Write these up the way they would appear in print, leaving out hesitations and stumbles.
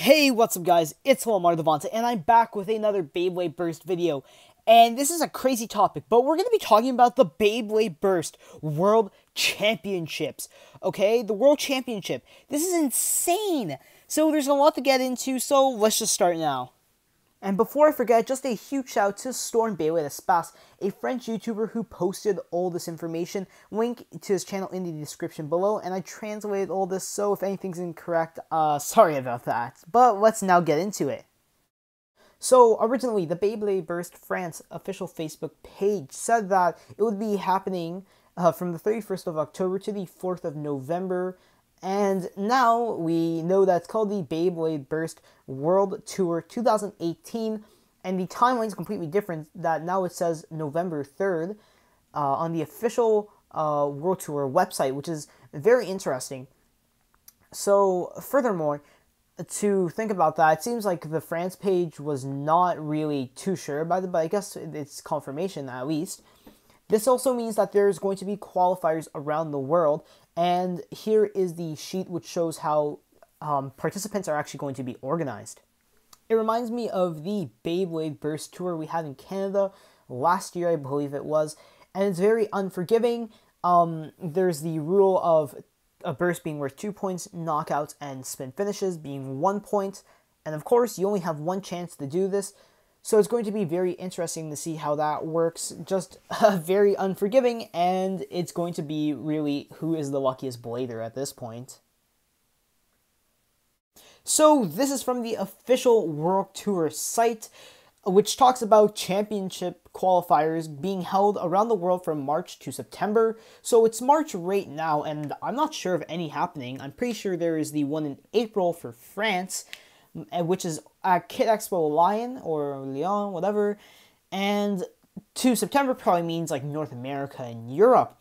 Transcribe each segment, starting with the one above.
Hey, what's up guys, it's LeMar DeVente, and I'm back with another Beyblade Burst video. And this is a crazy topic, but we're going to be talking about the Beyblade Burst World Championships. Okay, the World Championship. This is insane! So there's a lot to get into, so let's just start now. And before I forget, just a huge shout out to Storm Beyblade Espace, a French YouTuber who posted all this information. Link to his channel in the description below, and I translated all this, so if anything's incorrect, sorry about that. But let's now get into it. So, originally, the Beyblade Burst France official Facebook page said that it would be happening from the 31st of October to the 4th of November. And now we know that it's called the Beyblade Burst World Tour 2018, and the timeline is completely different. That now it says November 3rd on the official World Tour website, which is very interesting. So, furthermore, to think about that, it seems like the France page was not really too sure about it, but I guess it's confirmation at least. This also means that there's going to be qualifiers around the world, and here is the sheet which shows how participants are actually going to be organized. It reminds me of the Beyblade Burst Tour we had in Canada last year, I believe it was, and it's very unforgiving. There's the rule of a burst being worth 2 points, knockouts and spin finishes being 1 point, and of course you only have one chance to do this. So it's going to be very interesting to see how that works. Just very unforgiving, and it's going to be really who is the luckiest blader at this point. So this is from the official World Tour site, which talks about championship qualifiers being held around the world from March to September. So it's March right now, and I'm not sure of any happening. I'm pretty sure there is the one in April for France, which is at Kid Expo Lyon or Lyon, whatever, and to September probably means like North America and Europe.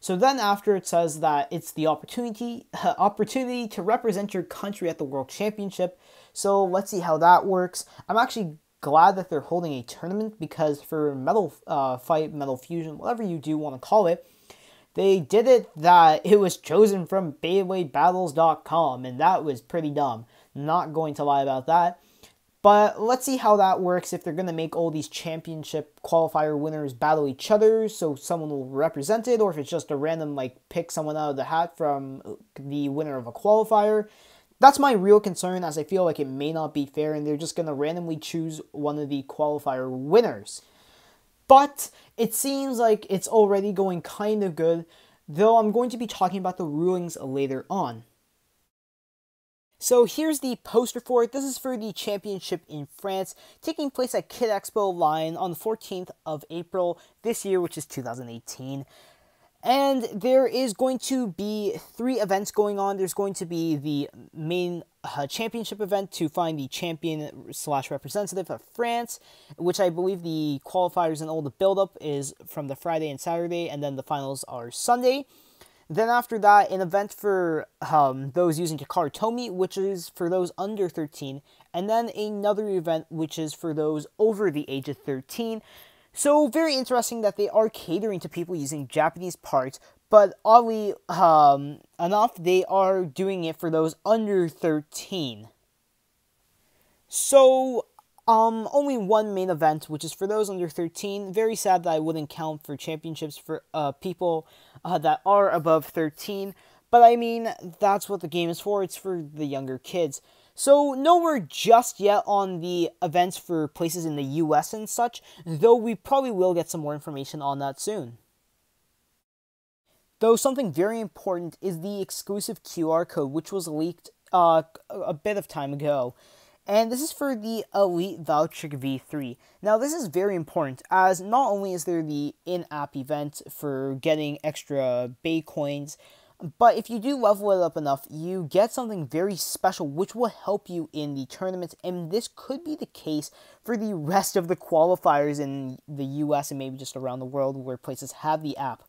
So then after it says that it's the opportunity to represent your country at the World Championship. So let's see how that works. I'm actually glad that they're holding a tournament, because for Metal Fight, Metal Fusion, whatever you do want to call it, they did it that it was chosen from BeybladeBattles.com, and that was pretty dumb. Not going to lie about that. But let's see how that works, if they're going to make all these championship qualifier winners battle each other so someone will represent it, or if it's just a random, like, pick someone out of the hat from the winner of a qualifier. That's my real concern, as I feel like it may not be fair and they're just going to randomly choose one of the qualifier winners. But it seems like it's already going kind of good, though I'm going to be talking about the rulings later on. So here's the poster for it. This is for the championship in France, taking place at Kid Expo Lyon on the 14th of April this year, which is 2018. And there is going to be 3 events going on. There's going to be the main championship event to find the champion/representative of France, which I believe the qualifiers and all the build-up is from the Friday and Saturday, and then the finals are Sunday. Then after that, an event for those using Takara Tomy, which is for those under 13, and then another event which is for those over the age of 13. So very interesting that they are catering to people using Japanese parts, but oddly enough, they are doing it for those under 13. So only one main event, which is for those under 13. Very sad that I wouldn't count for championships for people that are above 13. But I mean, that's what the game is for. It's for the younger kids. So no word just yet on the events for places in the US and such, though we probably will get some more information on that soon. Though something very important is the exclusive QR code, which was leaked a bit of time ago. And this is for the Elite Voucher V3. Now, this is very important, as not only is there the in-app event for getting extra Bay coins, but if you do level it up enough, you get something very special, which will help you in the tournaments, and this could be the case for the rest of the qualifiers in the US and maybe just around the world where places have the app.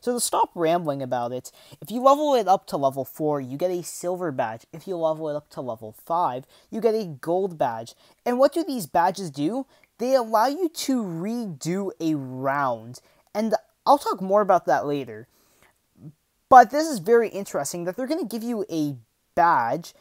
So to stop rambling about it, if you level it up to level 4, you get a silver badge. If you level it up to level 5, you get a gold badge. And what do these badges do? They allow you to redo a round. And I'll talk more about that later. But this is very interesting that they're going to give you a badge,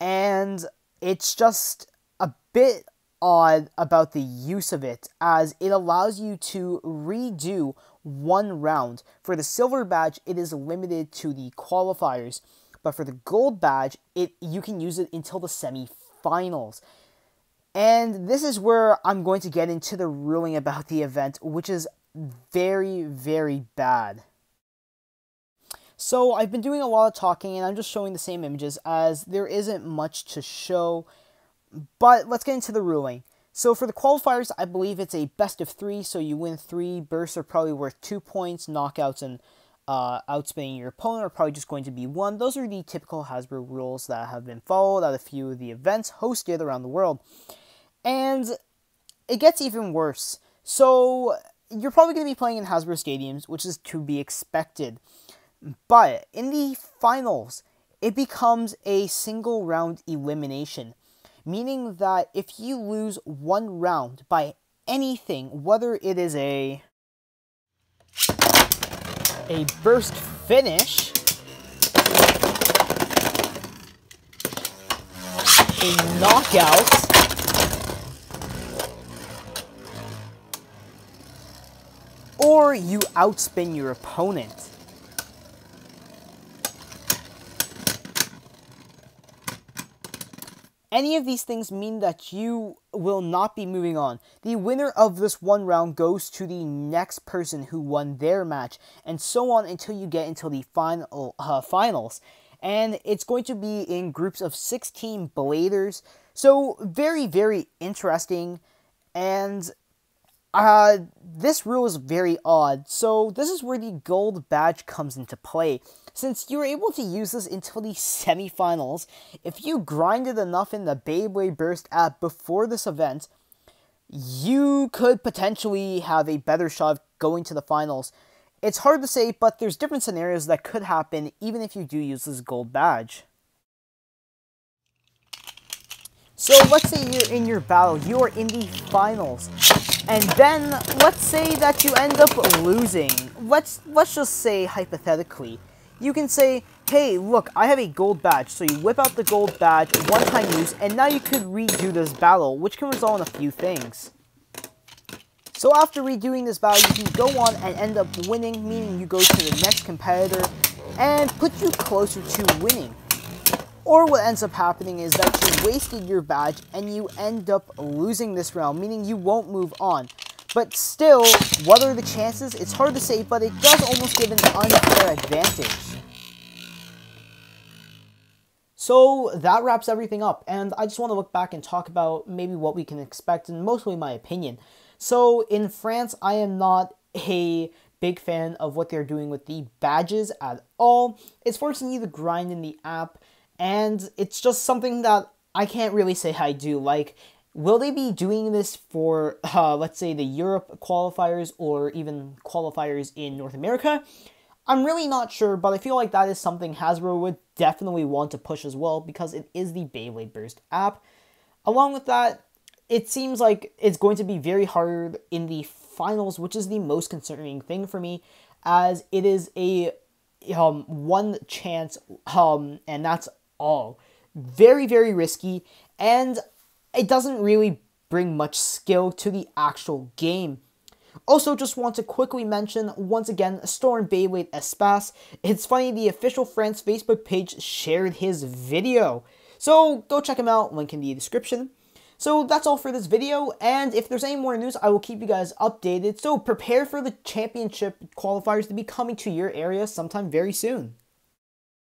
and it's just a bit odd about the use of it, as it allows you to redo one round. For the silver badge, it is limited to the qualifiers, but for the gold badge, you can use it until the semi-finals. And this is where I'm going to get into the ruling about the event, which is very, very bad. So I've been doing a lot of talking, and I'm just showing the same images as there isn't much to show. But let's get into the ruling. So for the qualifiers, I believe it's a best of 3, so you win 3. Bursts are probably worth 2 points. Knockouts and outspinning your opponent are probably just going to be 1. Those are the typical Hasbro rules that have been followed at a few of the events hosted around the world. And it gets even worse. So you're probably going to be playing in Hasbro stadiums, which is to be expected. But in the finals, it becomes a single round elimination. Meaning that if you lose one round by anything, whether it is a burst finish, a knockout, or you outspin your opponent. Any of these things mean that you will not be moving on. The winner of this one round goes to the next person who won their match, and so on until you get into the finals. And it's going to be in groups of 16 bladers. So very, very interesting. And this rule is very odd. So this is where the gold badge comes into play. Since you're able to use this until the semifinals, if you grinded enough in the Beyblade Burst app before this event, you could potentially have a better shot of going to the finals. It's hard to say, but there's different scenarios that could happen even if you do use this gold badge. So let's say you're in your battle, you're in the finals, and then let's say that you end up losing. Let's just say hypothetically. You can say, hey, look, I have a gold badge. So you whip out the gold badge, one-time use, and now you could redo this battle, which can result in a few things. So after redoing this battle, you can go on and end up winning, meaning you go to the next competitor, and put you closer to winning. Or what ends up happening is that you wasted your badge, and you end up losing this round, meaning you won't move on. But still, what are the chances? It's hard to say, but it does almost give an unfair advantage. So that wraps everything up, and I just want to look back and talk about maybe what we can expect, and mostly my opinion. So in France, I am not a big fan of what they're doing with the badges at all. It's forcing you to grind in the app, and it's just something that I can't really say I do. Like, will they be doing this for, let's say, the Europe qualifiers or even qualifiers in North America? I'm really not sure, but I feel like that is something Hasbro would definitely want to push as well because it is the Beyblade Burst app. Along with that, it seems like it's going to be very hard in the finals, which is the most concerning thing for me, as it is a one chance, and that's all. Very, very risky, and it doesn't really bring much skill to the actual game. Also, just want to quickly mention, once again, Storm Beyblade Espace. It's funny, the official France Facebook page shared his video. So, go check him out, link in the description. So, that's all for this video, and if there's any more news, I will keep you guys updated. So, prepare for the championship qualifiers to be coming to your area sometime very soon.